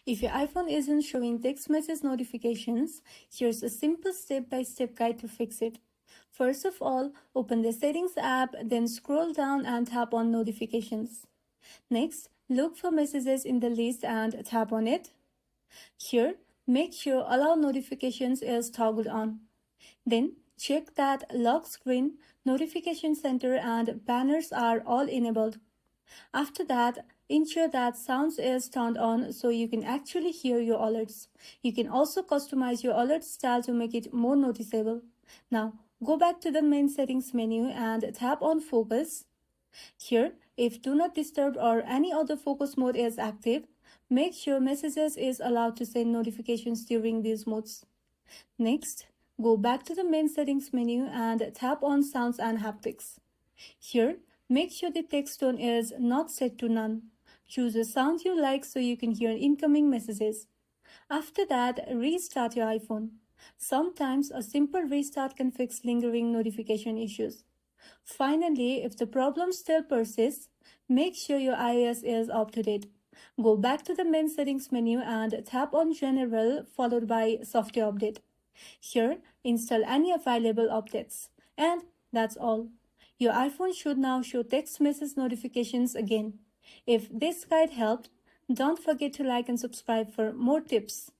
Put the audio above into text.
If your iPhone isn't showing text message notifications, here's a simple step-by-step guide to fix it. First of all, open the Settings app, then scroll down and tap on Notifications. Next, look for messages in the list and tap on it. Here, make sure Allow Notifications is toggled on. Then, check that Lock Screen, Notification Center and Banners are all enabled. After that, ensure that Sounds is turned on so you can actually hear your alerts. You can also customize your alert style to make it more noticeable. Now, go back to the main settings menu and tap on Focus. Here, if Do Not Disturb or any other focus mode is active, make sure Messages is allowed to send notifications during these modes. Next, go back to the main settings menu and tap on Sounds and Haptics. Here, make sure the text tone is not set to none. Choose a sound you like so you can hear incoming messages. After that, restart your iPhone. Sometimes a simple restart can fix lingering notification issues. Finally, if the problem still persists, make sure your iOS is up to date. Go back to the main settings menu and tap on General followed by Software Update. Here, install any available updates. And that's all. Your iPhone should now show text message notifications again. If this guide helped, don't forget to like and subscribe for more tips.